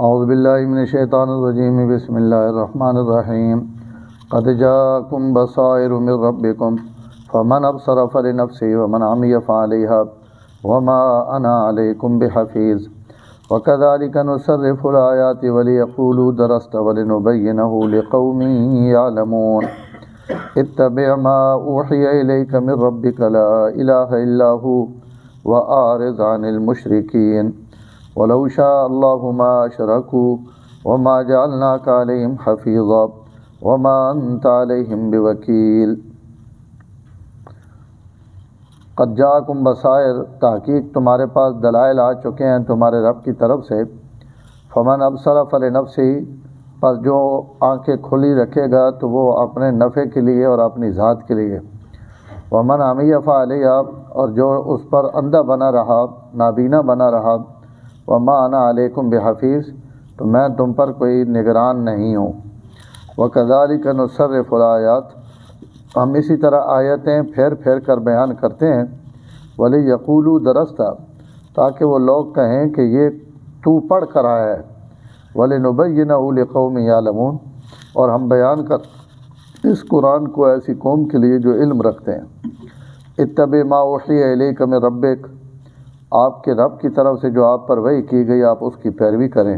اعوذ باللہ من الشیطان الرجیم بسم اللہ الرحمن الرحیم قد جاءکم بصائر من ربکم فمن ابصر فلنفسه ومن عمی فعلیها وما انا علیکم بحفیظ وکذالک نصرف الآیات ولیقولوا درست ولنبینہ لقوم یعلمون اتبع ما اوحی الیک من ربک لا الہ الا هو وأعرض عن المشرکین ولو شاء اللہ ما اشرکوا وما جعلناک علیہم حفیظا وما انت علیہم بوکیل۔ قد جاءکم بصائر، تحقیق تمہارے پاس دلائل آ چکے ہیں تمہارے رب کی طرف سے۔ فمن ابصر فلنفسہ، پس جو آنکھیں کھلی رکھے گا تو وہ اپنے نفع کے لیے اور اپنی ذات کے لیے۔ ومن عمی فعلیہا، اور جو اس پر اندھا بنا رہا، نابینا بنا رہا۔ وما انا علیکم بحفیظ، تو میں تم پر کوئی نگران نہیں ہوں۔ وکذالک نصرف الآیات، ہم اسی طرح آیتیں پھیر پھیر کر بیان کرتے ہیں۔ ولیقولوا درست، تاکہ وہ لوگ کہیں کہ یہ تو پڑھ کر آیا ہے۔ ولنبینہ لقوم یعلمون، اور ہم بیان کر اس قرآن کو ایسی قوم کے لیے جو علم رکھتے ہیں۔ اتبع ما اوحی الیک من ربک، آپ کے رب کی طرف سے جو آپ پر وحی کی گئی آپ اس کی پیروی کریں۔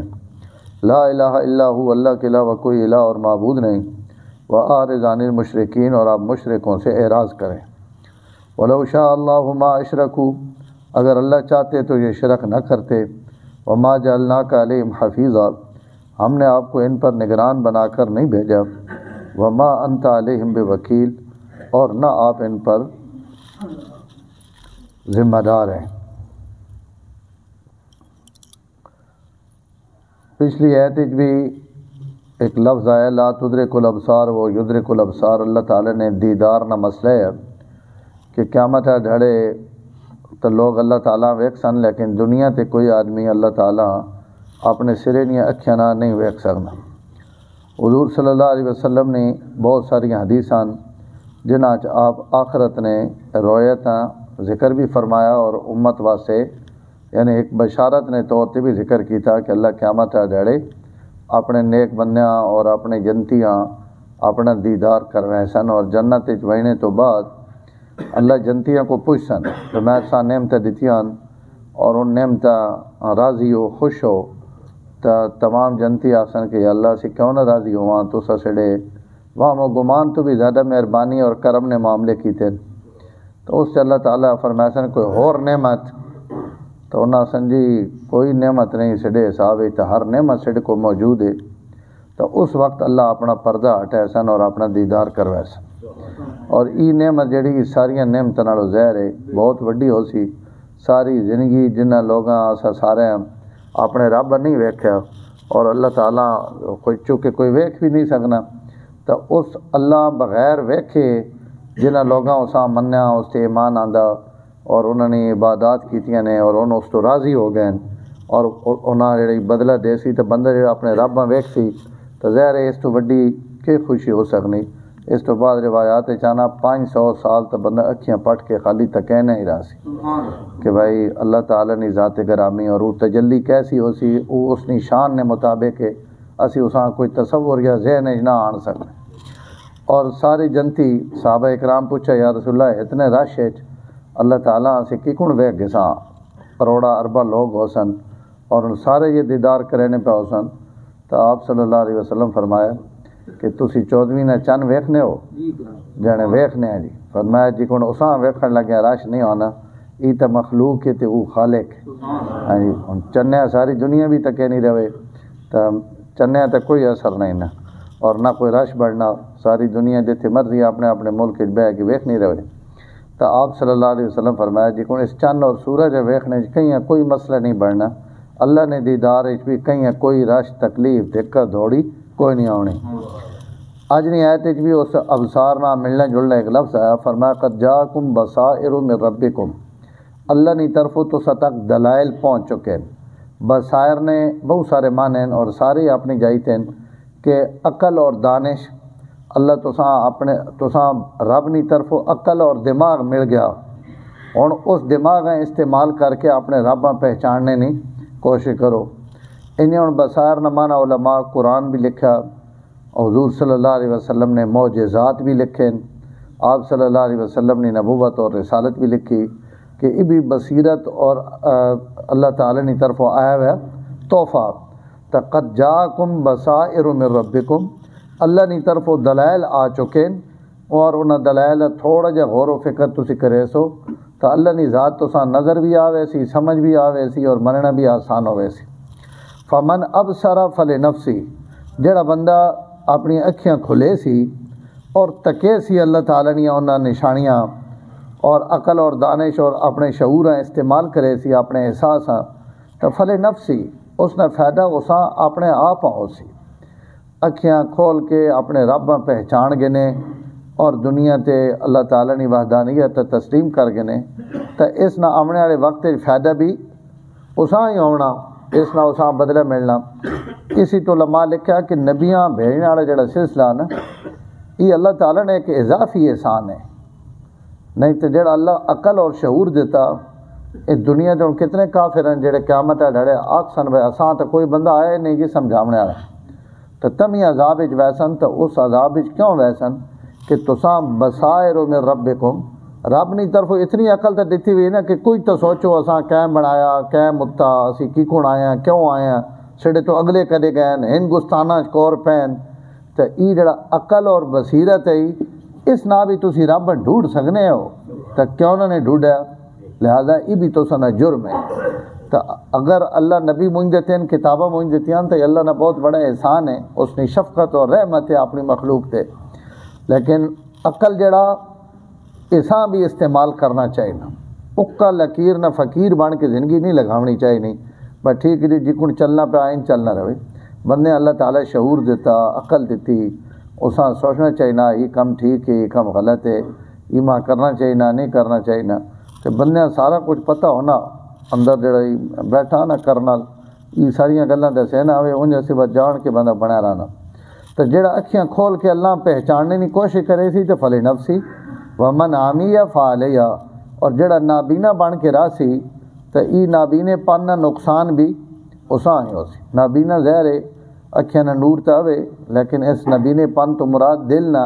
لا الہ الا ہو، اللہ کے علاوہ کوئی الہ اور معبود نہیں۔ وأعرض عن المشرکین، اور آپ مشرکوں سے اعراض کریں۔ ولو شاء اللہ ما اشرکوا، اگر اللہ چاہتے تو یہ شرک نہ کرتے۔ وما جعلناک علیہم حفیظا، ہم نے آپ کو ان پر نگران بنا کر نہیں بھیجا۔ وما انت علیہم بوکیل، اور نہ آپ ان پر ذمہ دار ہیں۔ پچھلی آیت بھی ایک لفظ آیا لا تدرک الابصار و یدرک الابصار، اللہ تعالیٰ نے دیدار نہ مسئلہ ہے کہ قیامت ہے دھڑے تو لوگ اللہ تعالیٰ ویکھ سن، لیکن دنیا تے کوئی آدمی اللہ تعالیٰ اپنے سرے نیا اکھیاں نہ نہیں ویکھ سکنا۔ حضور صلی اللہ علیہ وسلم نے بہت ساری حدیثاں جنہاں آپ آخرت نے رویتاں ذکر بھی فرمایا اور امت واسطے یعنی ایک بشارت نے طور تے بھی ذکر کی تھا کہ اللہ قیامت دھڑے اپنے نیک بندیاں اور اپنے جنتیاں اپنا دیدار کروائے سن، اور جنت وینے تو بعد اللہ جنتیاں کو پوچھ سن تو میں سا نعمتیں دتیاں اور ان نعمتیں راضی ہو خوش ہو، تو تمام جنتی آسن کہ یا اللہ سے کیوں نہ راضی ہو، وہاں تو سسڑے وہاں وہ گمان تو بھی زیادہ مہربانی اور کرم نے معاملے کی تھے۔ تو اس سے اللہ تعالیٰ فرمائے سن کوئی اور نعمت، تو انہاں سنجی کوئی نعمت نہیں سڑے حساب ہے، تو ہر نعمت سڑ کو موجود ہے۔ تو اس وقت اللہ اپنا پردہ ہٹائے سن اور اپنا دیدار کروائے سن، اور ای نعمت جڑی ساریاں نعمتاں نالوں ظاہر ہے بہت وڈی ہو سی۔ ساری زندگی جنہ لوگاں اسا سارے اپنے رب نہیں ویکھیا، اور اللہ تعالیٰ کوئی چونکہ کوئی ویکھ بھی نہیں سکنا، تو اس اللہ بغیر ویکھے جنہ لوگاں اساں منیا اس تے ایمان آندا اور انہوں نے عبادات کیتیاں نے اور انہوں اس تو راضی ہو گئے، اور انہاں جڑی بدلہ دے سی تو بندہ جو اپنے رب میں ویکھ سی تو ظاہر ہے اس تو وڈی کہ خوشی ہو سکنی۔ اس تو بعد روایات چانا 500 سال تو بندہ اکھیاں پٹ کے خالی تکین ہی رہا سی کہ بھائی اللہ تعالیٰ نے ذات گرامی اور وہ تجلی کیسی ہو سی، وہ اس نے شان نے مطابق ہے اسی اساں کوئی تصور یا ذہن نہ آن سکتے۔ اور ساری جنتی صحابہ اکرام پوچھا یا رسول اللہ اتنے رش ہے اللہ تعالیٰ سے کی کون ویکھ گساں، کروڑا اربہ لوگ ہو سن اور ان سارے یہ دیدار کرنے پہ ہو سن، تو آپ صلی اللہ علیہ وسلم فرمایا کہ تسی 14ویں نے چند ویکھنے ہو جانے ویکھنے ہیں جی، فرمایا جی کون اساں ویکھن لگے رش نہیں ہونا، ای تا مخلوق ہے تے او خالق ہے جی، چنیا ساری دنیا بھی تکے نہیں رہے تو چنیا تے کوئی اثر نہیں نا، اور نہ کوئی رش بڑھنا، ساری دنیا جتھے مرضی اپنے اپنے ملک بہ کے ویکھ نہیں رہے۔ تو آپ صلی اللہ علیہ وسلم فرمایا جی کون اس چند اور سورج ویکھنے کہیں کوئی مسئلہ نہیں بڑھنا، اللہ نے دیدار بھی کہیں کوئی رش تکلیف دقت دوڑی کوئی نہیں آنی۔ اج نہیں آیت بھی اس ابصار نہ ملنا جلنا ایک لفظ آیا، فرمایا قد جاءکم بصائر من ربکم، اللہ نے طرف تو تک دلائل پہنچ چکے۔ بصائر نے بہت سارے معنی اور سارے اپنی جائی تھے کہ عقل اور دانش، اللہ تساں رب نی طرف عقل اور دماغ مل گیا، ہن اس دماغ استعمال کر کے اپنے رب پہچاننے نہیں کوشش کرو۔ انہیں ہوں بصائر نہ مانا علماء قرآن بھی لکھا، حضور صلی اللہ علیہ وسلم نے معجزات بھی لکھے، آپ صلی اللہ علیہ وسلم نے نبوت اور رسالت بھی لکھی کہ یہ بھی بصیرت اور اللہ تعالیٰ نے طرف آیا ہوا تحفہ۔ قد جاءکم بصائر من ربکم، اللہ نے طرف دلائل آ چکے اور انہاں دلائل تھوڑا جا غور و فکر تسی کرے سو تو اللہ نے ذات تو ساں نظر بھی آوے سی، سمجھ بھی آوے سی اور مننا بھی آسان ہوئے سی۔ فمن ابصر فلنفسی، جڑا بندہ اپنی اکھیاں کھلے سی اور تکے سی اللہ تعالیٰ نے انہاں نشانیاں اور عقل اور دانش اور اپنے شعوراں استعمال کرے سی، اپنے احساساں، تو فلنفسی اس نے فائدہ اساں اپنے آپ ہو سی۔ اکھیاں کھول کے اپنے رب پہچان گنے اور دنیا تے اللہ تعالیٰ نے وحدانیت تسلیم کر گنے تو اس نہ آمنے والے وقت فائدہ بھی اساں ہی ہونا، اس نہ اساں بدلہ ملنا۔ اسی تو علماء لکھا کہ نبیاں بھیجنے والا جڑا سلسلہ نا یہ اللہ تعالیٰ نے ایک اضافی احسان ہے، نہیں تو جڑا اللہ عقل اور شعور دیتا اس دنیا جو کتنے کافر ہیں جڑے قیامت ڈھڑے آکسن بھائی اساں تو کوئی بندہ آئے نہیں جی سمجھاونے والا، تو تم ہی عذاب وچ ویسن تو اس عذاب وچ کیوں ویسن کہ تساں بصائر من ربکم، رب نے طرف اتنی عقل تو دیتی ہوئی نا کہ کوئی تو سوچو اساں کیا بنایا کیا متا اسی کی کون آیا کیوں آیا سڑے تو اگلے کدے گئے ہندوستانہ کور پین، تو یہ جڑا عقل اور بصیرت ہے اس نہ بھی تسی رب ڈھونڈ سکنے ہو تو کیوں انہوں نے ڈھونڈا، لہذا یہ بھی تو سنا جرم ہے۔ تو اگر اللہ نبی مجھ دیتے ہیں کتابیں مجھ دیتی ہیں تو اللہ نے بہت بڑا احسان ہے، اس نے شفقت اور رحمت ہے اپنی مخلوق تے، لیکن عقل جڑا اساں بھی استعمال کرنا چاہیے نا، اکا لکیر نہ فقیر بن کے زندگی نہیں لگاونی چاہیے نہیں بس ٹھیک ہے جی کن چلنا پہ آئین چلنا رہے، بندے اللہ تعالیٰ شعور دیتا عقل دیتی اساں سوچنا چاہیے نا یہ کم ٹھیک ہے یہ کم غلط ہے یہ ماں کرنا چاہیے نا نہیں کرنا چاہیے نا، تو بندے سارا کچھ پتہ ہونا اندر جڑا بیٹھا نا کرنا یہ ساریاں گلاں دسے نا انج سے بس جان کے بندہ بنیا رہنا، تو جڑا اکھیاں کھول کے اللہ پہچاننے کی کوشش کرے سی تو فل نفسی ومن عامی فعلیہ، اور جڑا نابینا بن کے راہ سی تو ای نابینے پن نہ نقصان بھی اساں ہی ہو سی۔ نابینا ظاہر ہے اکھیاں نہ نور تو ہوے لیکن اس نابینے پن تو مراد دل نہ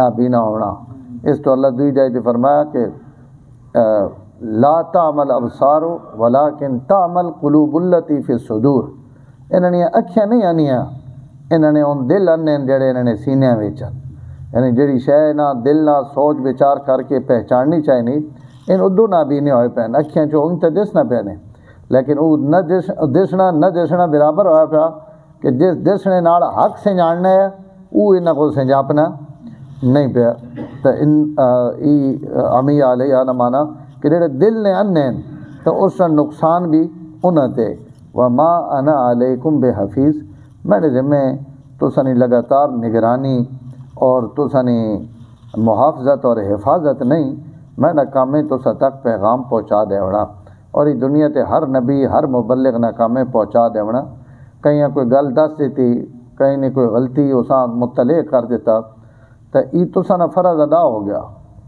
نابینا ہونا، اس تو اللہ دوئی جائے فرمایا کہ لا تعمل ابصار ولکن تعمل قلوب التی فی الصدور، انہوں نے اکھیاں نہیں آنیاں انہوں نے ان دل انے جڑے انہوں نے سینیاں ویچن، یعنی جڑی شے نہ دل نہ سوچ بچار کر کے پہچاننی چاہیے ان ادو نہ بینے ہوئے پین اکھیاں چو ان تے دسنا پینے، لیکن وہ نہ دسنا برابر ہوا پیا کہ جس دسنے نال حق سنجھاننا ہے وہ انہاں کو سنجھاپنا نہیں پیا، تو امی علیہ نہ مانا کہ جڑے دل نے انے تو اس کا نقصان بھی انہاں تے۔ وما انا علیکم بحفیظ، میرے ذمہ تسانی لگاتار نگرانی اور تسانی محافظت اور حفاظت نہیں، میرا کام ہے تسا تک پیغام پہنچا دیونا، اور یہ دنیا تے ہر نبی ہر مبلغ نہ کام ہے پہنچا دیونا، کہیں کوئی گل دس دیتی کہیں نے کوئی غلطی اساں مطلع کر دیتا تو یہ تسا نہ فرض ادا ہو گیا،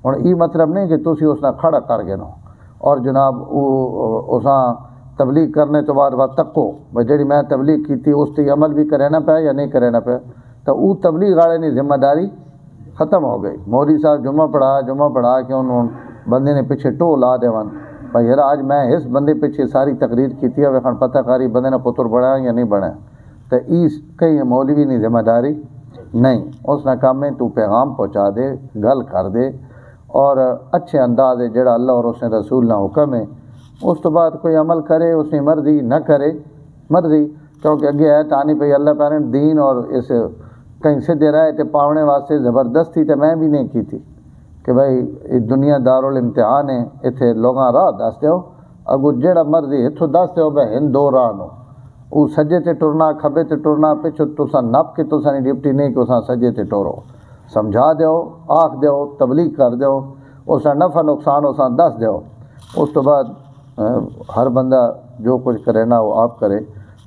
اور یہ مطلب نہیں کہ تسی اس نہ کھڑا کر گئے نو اور جناب اساں تبلیغ کرنے تو بعد تکو بھائی جڑی میں تبلیغ کی تھی اس تے عمل بھی کرے نہ پیا یا نہیں کرے نہ پیا، تو وہ تبلیغ والے نے ذمہ داری ختم ہو گئی۔ مولوی صاحب جمعہ پڑھا کہ انہوں بندے نے پیچھے ٹو لا دیوان بھائی یار آج میں اس بندے پیچھے ساری تقریر کی تھی اور خان پتہ کاری بندے نے پتر بڑھا یا نہیں بڑھا، تو اس کئی مولوی نے ذمہ داری نہیں، اس نے کام میں تو پیغام پہنچا دے گل کر دے اور اچھے انداز ہے جڑا اللہ اور اس نے رسول نہ حکم ہے، اس تو بعد کوئی عمل کرے اس نے مرضی نہ کرے مرضی، کیونکہ اگے ہے تانی پہ اللہ پہ دین اور اس کہیں سدھے رائے تے پاونے واسطے زبردستی تے میں بھی نہیں کی تھی کہ بھائی دنیا دارالامتحان ہے اتنے لوگاں راہ دس دیو، اگو جیڑا مرضی اتھوں دس دیو بھائی ہن دو راہ نو، وہ سجے تے ٹرنا کھبے تے ٹرنا پچھو تساں نپ کے تساں ڈیوٹی نہیں کہ اساں سجے تے ٹورو، سمجھا دیو آکھ دیو تبلیغ کر دیو، اساں نفع نقصان اساں دس دیو، اس تو بعد ہر بندہ جو کچھ کرے نا وہ آپ کرے،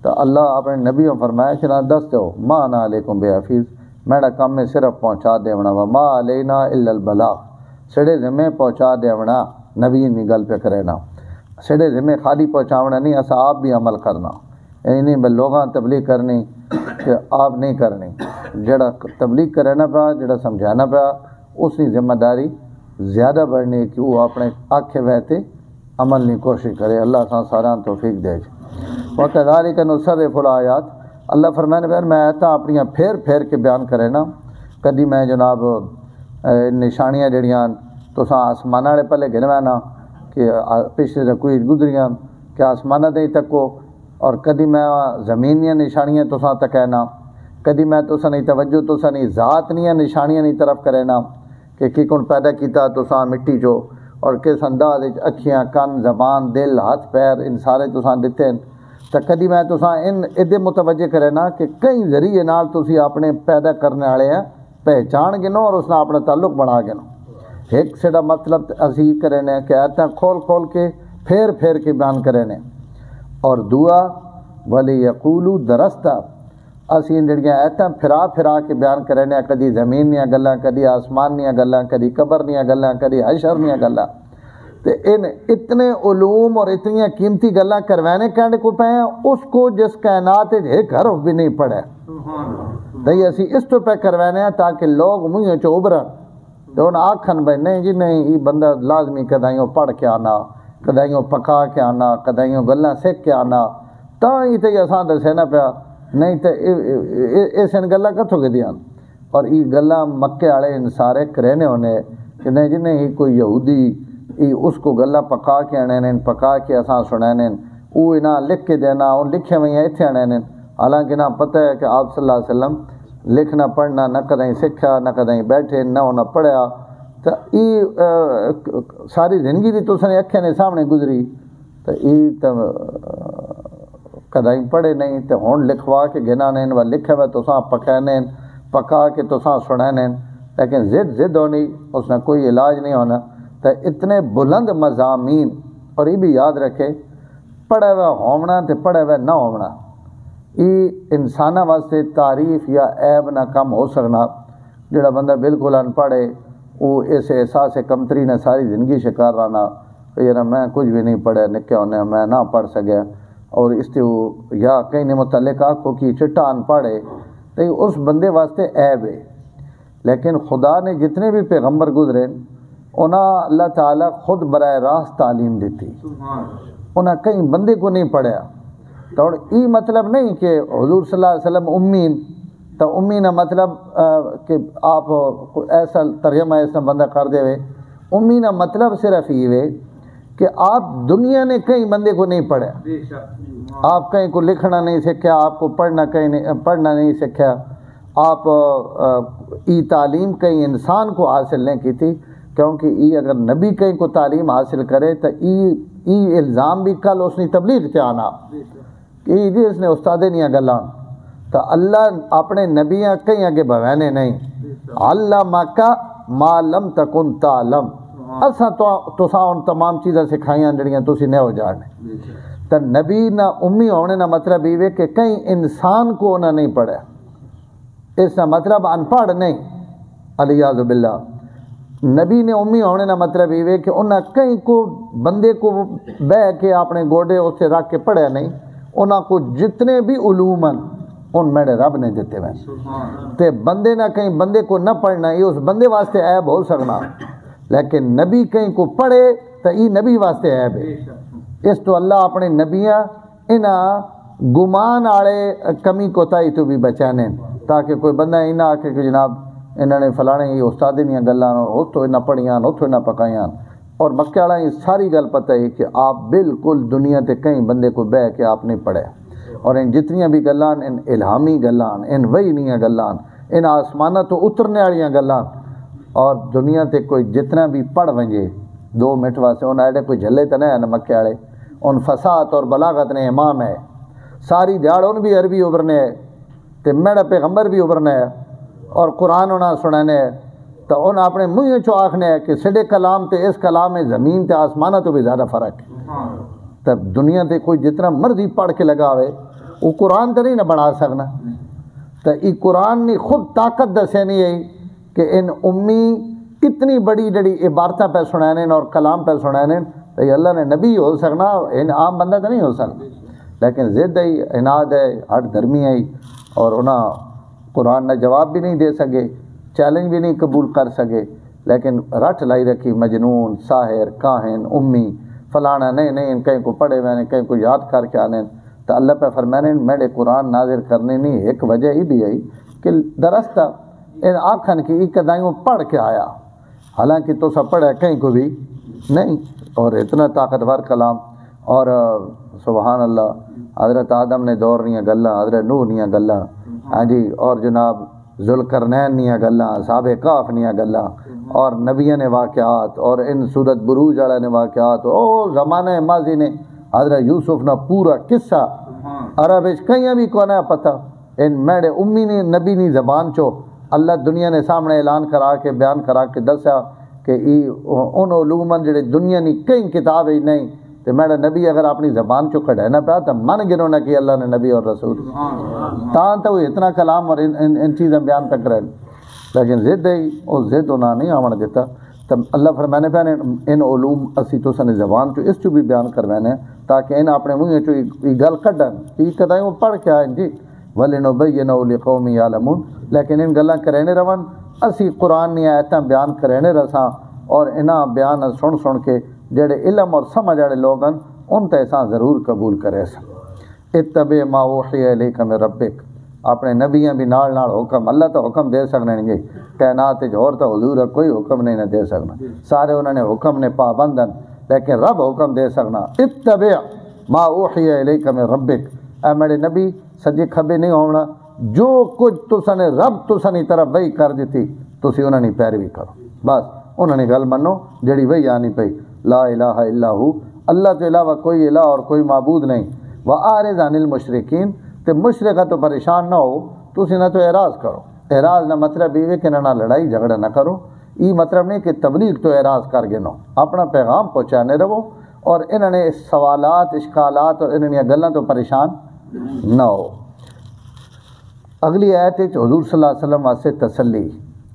تو اللہ اپنے نبیوں فرمایا کہ نہ دس دیو ما انا علیکم بحفیظ، میرا کام میں صرف پہنچا دیونا، وما علینا الا البلاغ، سڑے ذمہ پہنچا دیونا، نبی نے گل پہ کرے نا، سڑے ذمہ خالی پہنچاونا نہیں، اسا آپ بھی عمل کرنا، نہیں بھائی لوگاں تبلیغ کرنی کہ آپ نہیں کرنی، جڑا تبلیغ کرے نا پیا، جڑا سمجھانا پیا، اس کی ذمہ داری زیادہ بڑھنی کہ وہ اپنے آکھے وہتے عمل نہیں کوشش کرے۔ اللہ سان سارا توفیق دے۔ وَكَذَلِكَ نُصَرِّفُ الْآيَاتِ، اللہ فرمانے پہ میں آیتاں اپنیاں پھیر پھیر کے بیان کرے نا، کدی میں جناب نشانیاں جڑیاں تو آسمانہ والے پہلے گنوے نا کہ پچھلے کوئی گزریاں کہ آسمانہ دے تکو، اور کدی میں زمین دیا نشانیاں تو تکینا، کدی میں تو نہیں توجہ تو نہیں ذات نیا نشانیاں نہیں طرف کرے نا کہ کی کون پیدا کیتا تو مٹی جو، اور کس انداز اکھیاں کن زبان دل ہاتھ پیر ان سارے تو دیتے ہیں، تو کدی میں تو ان ادے متوجہ کرے نا کہ کئی ذریعے نال تسی اپنے پیدا کرنے والے ہیں پہچان گنو اور اس نے اپنا تعلق بنا گنو۔ ایک سیڑا مطلب اسی کرے نے کہ آیتیں کھول کھول کے پھیر پھیر کے بیان کرے نے، اور دعا ولی یقولو درستہ اسی جڑیاں آیتیں پھرا پھرا کے بیان کرے نے، کدی زمین نیا گلاں، کدی آسمان نیا گلاں، کدی قبر نیا گلاں، کدی حشر نیا گلاں، تے ان اتنے علوم اور اتنی قیمتی گلاں کروانے کہنے کو پہ ہیں اس کو جس کائنات ایک حرف بھی نہیں پڑھے، دئی اسی اس تو پہ کروانے ہیں تاکہ لوگ منہ چو ابرن تو انہیں آکھن بھائی نہیں جی نہیں یہ بندہ لازمی کدائیوں پڑھ کے آنا، کدائیوں پکا کے آنا، کدائیوں گلاں سیکھ کے آنا، تاں ہی تے اساں دسے نہ پیا، نہیں تے اس ان گلاں کتھوں کے دیاں۔ اور یہ گلاں مکے والے ان سارے کرینے ہونے کہ نہیں جی نہیں کوئی یہودی اس کو گلاں پکا کے آنے نے، پکا کے اساں سنانے، وہ انہاں لکھ کے دینا، ان لکھے ہوئے ایتھے آنے نے، حالانکہ نہ پتہ ہے کہ آپ صلی اللہ علیہ وسلم لکھنا پڑھنا نہ کدیں سکھا، نہ کدیں بیٹھے، نہ انہیں پڑھیا، تو یہ ساری زندگی بھی تو سنے اکھے نے سامنے گزری، تو یہ تو کدیں پڑھے نہیں، تو ہون لکھوا کے گنا نے و لکھے ہوئے تو ساں پکانے پکا کے تو ساں سنانے، لیکن زد ہونی اس نے کوئی علاج نہیں ہونا۔ تو اتنے بلند مضامین، اور یہ بھی یاد رکھے پڑھے ہوئے ہونا تو پڑھے ہوئے نہ ہونا یہ انسانہ واسطے تعریف یا عیب نہ کم ہو سکنا۔ جڑا بندہ بالکل ان پڑھے وہ اس احساس کمتری نے ساری زندگی شکار رہنا کہ یار میں کچھ بھی نہیں پڑھے، نکے ہونے میں نہ پڑھ سکے، اور اس سے یا کہیں نے متعلق آنکھوں کی چٹا ان پڑھے تو اس بندے واسطے عیب ہے۔ لیکن خدا نے جتنے بھی پیغمبر گزرے انہاں اللہ تعالیٰ خود براہ راست تعلیم دیتی، انہاں کہیں بندے کو نہیں پڑھیا۔ تو یہ مطلب نہیں کہ حضور صلی اللہ علیہ وسلم امین، تو امین نہ مطلب کہ آپ ایسا ترجمہ ایسا بندہ کر دے ہوئے، امین نہ مطلب صرف یہ ہے کہ آپ دنیا نے کہیں بندے کو نہیں پڑھا، آپ کہیں کو لکھنا نہیں سیکھا، آپ کو پڑھنا نہیں سیکھا، آپ ای تعلیم کہیں انسان کو حاصل نہیں کی تھی، کیونکہ ای اگر نبی کہیں کو تعلیم حاصل کرے تو ای الزام بھی کل اس نے تبلیغ تے آنا کہ جی اس نے استادے نہیں گلاں، تو اللہ اپنے نبیاں کہیں آگے بھوینے نہیں، علمک ما لم تکن تعلم، اساں تو ان تمام چیزیں سکھائیاں جڑیاں تسی نہیں ہو جانے۔ تو نبی نہ امی ہونے نہ مطلب یہ کہ کہیں انسان کو انہیں نہیں پڑھا، اس کا مطلب ان پڑھ نہیں، علیہ باللہ۔ نبی نے امی ہونے نہ مطلب یہ کہ انہیں کہیں کو بندے کو بہ کے اپنے گوڈے اسے رکھ کے پڑھیا نہیں، انہاں کو جتنے بھی علوم ان میرے رب نے دیتے ہوئے، تے بندے نہ کہیں بندے کو نہ پڑھنا یہ اس بندے واسطے عیب ہو سکنا، لیکن نبی کہیں کو پڑھے تو یہ نبی واسطے عیب ہے۔ اس تو اللہ اپنے نبیاں انہاں گمان آڑے کمی کوتاہی تو بھی بچانے، تاکہ کوئی بندہ یہ نہ آکے کہ جناب انہوں نے فلانے یہ استادی نہیں گلاں اتوں نہ پڑھیاں اتوں نہ پکائیاں۔ اور مکے والا یہ ساری گل پتہ ہے کہ آپ بالکل دنیا تے کہیں بندے کو بہ کے آپ نہیں پڑھے، اور ان جتنیاں بھی گلاں ان الہامی گلاں، ان وحی نہیں گلاں، ان آسمانہ تو اترنے والیاں گلاں، اور دنیا تے کوئی جتنا بھی پڑھ ونجے 2 منٹ واسطے ان ایڈے کوئی جھلے تو نہیں ہیں مکے والے، ان فصاحت اور بلاغت نے امام ہے، ساری دیہڑ ان بھی عربی ابھرنے ہے تے میرا پیغمبر بھی ابھرنے ہے، اور قرآن انہاں سنانے ہے، تو انہاں اپنے منہ چو آکھنے ہے کہ سڈے کلام تے اس کلام میں زمین تے آسمانہ تو بھی زیادہ فرق ہے۔ تب دنیا تے کوئی جتنا مرضی پڑھ کے لگاوے وہ قرآن تے نہیں نہ بنا سکنا، تو یہ قرآن نے خود طاقت دسے نہیں ہے کہ ان امی کتنی بڑی جڑی عبارتیں پہ سنانے اور کلام پہ سنانے، تو یہ اللہ نے نبی ہو سکنا، ان عام بندہ تو نہیں ہو سکتا۔ لیکن ضد ہے، عناد ہے، ہٹ دھرمی ہے، اور انہاں قرآن نے جواب بھی نہیں دے سکے، چیلنج بھی نہیں قبول کر سکے، لیکن رٹ لائی رکھی مجنون، ساحر، کاہن، امی فلانا، نہیں کہیں کو پڑھے میں نے کہیں کو یاد کر کے آنے۔ تو اللہ پہ فرمانے میرے قرآن نازل کرنے نہیں ایک وجہ ہی بھی آئی کہ درستہ ان آکھن کی ایک دائیوں پڑھ کے آیا، حالانکہ تو سب پڑھے کہیں کو بھی نہیں، اور اتنا طاقتور کلام، اور سبحان اللہ حضرت آدم نے دور نہیں گلاں، حضرت نوح نہیں گلاں، ہاں جی، اور جناب ذوالقرنین نہیں گلاں، اصحاب کہف نہیں گلاں، اور نبیوں نے واقعات، اور ان سورت بروج والے نے واقعات، او زمانہ ماضی نے حضرت یوسف نہ پورا قصہ عرب کہیں بھی کو نہ پتہ، ان میڑے امی نے نبی نی زبان چو اللہ دنیا نے سامنے اعلان کرا کے بیان کرا کے دسیا کہ ان علومن جڑے دنیا نی کئی کتاب ہی نہیں، تو میرا نبی اگر اپنی زبان چو کھڑے نہ پیا تو من گنو نہ کہ اللہ نے نبی اور رسول تاں تو اتنا کلام اور ان چیزیں بیان تک رہے، لیکن ضد ہے وہ ضد انہاں نہیں آمن دیتا۔ تب اللہ فرمانے پہ ان علوم اسی تو سن زبان چو اس چو بھی بیان کروانے تاکہ ان اپنے منہ چو گل کڈن کہ کدائیں پڑھ کے آئیں جی وَلِنُبَيِّنَهُ لِقَوْمٍ يَعْلَمُونَ، لیکن ان گلاں کرینے رون اسی قرآن نی آیتاں بیان کرینے رساں، اور انہاں بیان سن کے جڑے علم اور سمجھ والے لوگ ہیں ان تے اساں ضرور قبول کرے سا۔ اتبع ما اوحی الیک من ربک، اپنے نبیاں بھی نال حکم، اللہ تو حکم دے سکنے گے، کائنات اور تو حضور کوئی حکم نہیں دے سکنا، سارے انہوں نے حکم نے پابندن، لیکن رب حکم دے سکنا۔ اتبع ما اوحی الیک من ربک، اے میرے نبی سجے کھبے نہیں ہونا، جو کچھ تساں نے رب تساں نی طرف وحی کر دیتی تسی انہاں نی پیروی کرو، بس انہاں نی گل منو جڑی وحی آنی پئی، لا الہ الا ہو، اللہ کے علاوہ کوئی الہ اور کوئی معبود نہیں، وَأَعْرِضْ عَنِ الْمُشْرِكِينَ، تے مشرکہ تو پریشان نہ ہو، تسی نہ تو اعراض کرو، اعراض نہ مطلب یہ کہ نہ لڑائی جھگڑا نہ کرو، یہ مطلب نہیں کہ تبلیغ تو اعراض کر گنو، اپنا پیغام پہنچانے رہو، اور انہوں نے سوالات اشکالات اور انہوں نے گلاں تو پریشان نہ ہو۔ اگلی آیت حضور صلی اللہ علیہ وسلم واسطے تسلی،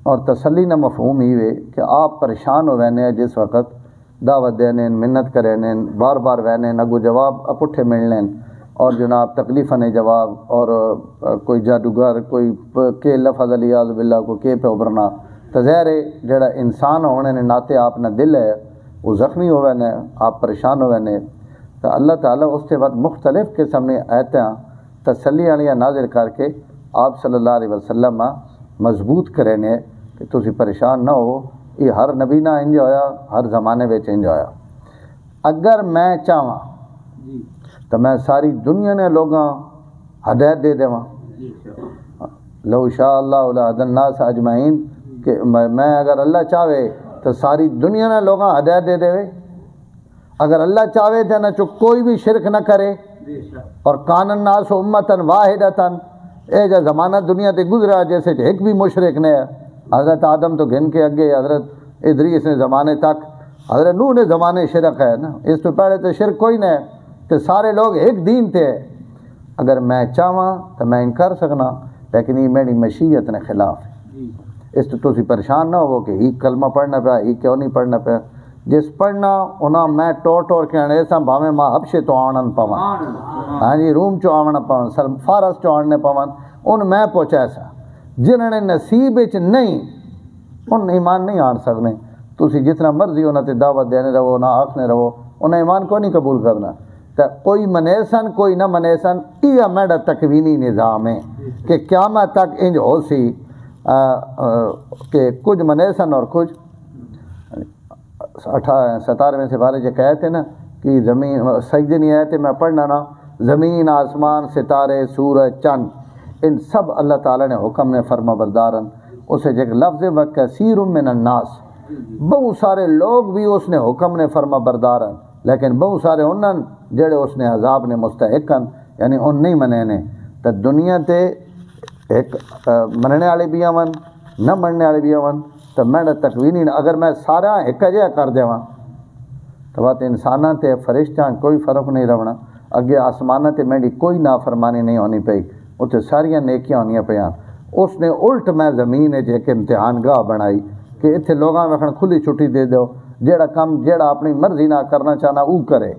اور تسلی نہ مفہوم ہی ہے کہ آپ پریشان ہو وینے جس وقت دعوت دینے منت کرنے بار بار وینے اگو جواب اپٹھے ملنے، اور جناب تکلیف نے جواب، اور کوئی جادوگر کوئی کے لفظ علیاذ باللہ کو کے پہ ابھرنا، تو ظاہر ہے جڑا انسان ہونے نے ناتے آپ نہ دل ہے وہ زخمی ہوئے نے، آپ پریشان ہوئے نے، تو اللہ تعالیٰ اس کے بعد مختلف قسم نے آیتیں تسلی والیاں نازل کر کے آپ صلی اللہ علیہ وسلم مضبوط کرے نے کہ تسی پریشان نہ ہو، یہ ہر نبی نہ انج ہویا، ہر زمانے وچ انج ہویا۔ اگر میں چاہواں تو میں ساری دنیا نے لوگاں ہدایت دے دیواں، لو شاء اللہ لہدی الناس اجمعین، کہ میں اگر اللہ چاہے تو ساری دنیا نے لوگاں ہدایت دے دے، اگر اللہ چاہے تو نہ چو کوئی بھی شرک نہ کرے، اور کان الناس امتاً واحدتاً، اے جا زمانہ دنیا تے گزرا جیسے ایک بھی مشرک نے ہے، حضرت آدم تو گھن کے اگے، حضرت ادریس نے زمانے تک، حضرت نوح نے زمانے شرک ہے نا، اس تو پہلے تو شرک کوئی نہیں، تو سارے لوگ ایک دین تھے۔ اگر میں چاہواں تو میں انکار سکنا، لیکن یہ میری مشیت نے خلاف ہے، اس تو تسی پریشان نہ ہو کہ ہی کلمہ پڑھنا پیا، ہی کیوں نہیں پڑھنا پیا، جس پڑھنا انہاں میں ٹور کے آنے سا بھاویں ماں حبشے تو آنن پاون، ہاں جی روم چو آونا پاون، فارس چو آنے پاون، ان میں پہنچا سا، جنہوں نے نصیب وچ نہیں ان ایمان نہیں آن سکنے، تسی جتنا مرضی انہاں تے دعوت دینے رہو نہ آکھنے رہو، انہیں ایمان کو نہیں قبول کرنا، تو کوئی منیسن کوئی نہ منیسن، یہ میرا تکوینی نظام ہے کہ قیامت تک انج ہو سی کہ کچھ منیسن اور کچھ 17ویں سپارے جو کہتے ہیں نا کہ زمین سجدے نہیں آئے تھے، میں پڑھنا نا، زمین آسمان ستارے سورج چند ان سب اللہ تعالیٰ نے حکم نے فرما بردارن، اسے جو لفظ وَكَثِيرٌ مِّنَ النَّاسِ، بہت سارے لوگ بھی اس نے حکم نے فرما بردارن، لیکن بہت سارے انہوں جڑے اس نے عذاب نے مستحقن، یعنی ان نہیں منے نے، تو دنیا تے ایک مننے والے بھی آون نہ مننے والے بھی آون، تو میرا تکوینی اگر میں سارا ایک جہا کر دیواں تو بات انساناں تے فرشتاں کوئی فرق نہیں رہنا، اگے آسماناں تے میری کوئی نافرمانی نہیں ہونی پئی، اتنے ساریاں نیکیاں ہونیاں پیاں، اس نے الٹ میں زمین ہے ایک امتحان گاہ بنائی کہ اتنے لوگاں وکھن کھلی چھٹی دے دو، جیڑا کم جیڑا اپنی مرضی نہ کرنا چاہنا وہ کرے،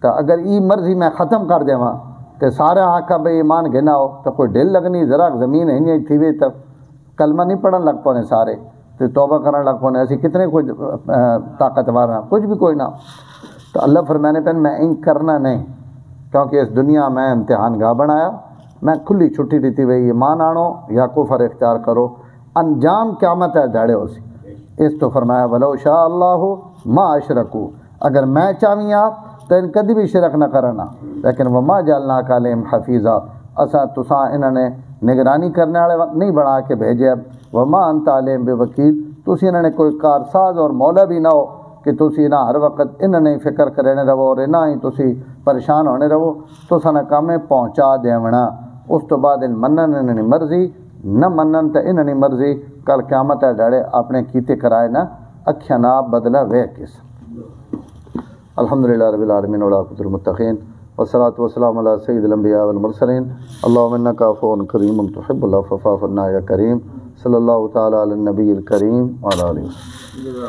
تو اگر ای مرضی میں ختم کر دیواں تو سارے آکھا بھئی ایمان گھنا ہو تو کوئی ڈھل لگنی ذرا زمین ہی تھی وی تو کلمہ نہیں پڑھن لگ پونے سارے تو توبہ کرن لگ پونے ایسی کتنے کوئی طاقتور نہ کچھ بھی کوئی نہ. تو اللہ فرمانے پہ میں ان کرنا نہیں کیونکہ اس دنیا میں امتحان گاہ بنایا میں کھلی چھٹی دیتی بھئی ایمان آنو یا کفر اختیار کرو انجام قیامت ہے دھڑے ہو سی. اس تو فرمایا ولو شاء اللہ ما اشرکو اگر میں چاہیاں تو ان کدی بھی شرک نہ کرنا لیکن وما جعلناک علیہم حفیظا اساں تساں انہوں نے نگرانی کرنے والے نہیں بنا کے بھیجے وما انت علیہم بوکیل تسی انہوں نے کوئی کارساز اور مولا بھی نہ ہو کہ تسی نہ ہر وقت انہوں نے فکر کرنے رہو اور نہ ہی تسی پریشان ہونے رہو تو سنا کامیں پہنچا دیونا. اس تو بعد ان منن انہوں نے مرضی نہ منن تو انہوں نے مرضی کل قیامت ہے ڈڑے اپنے کیتے کرائے نہ اکھیا نہ بدلہ وے کس. الحمدللہ رب العالمین والعاقبۃ للمتقین والصلاۃ والسلام علی سید الانبیاء والمرسلین اللهم انک عفو کریم تحب العفو فاعف عنا یا کریم صلی اللہ تعالی علی النبی الکریم وعلی آلہ وسلم.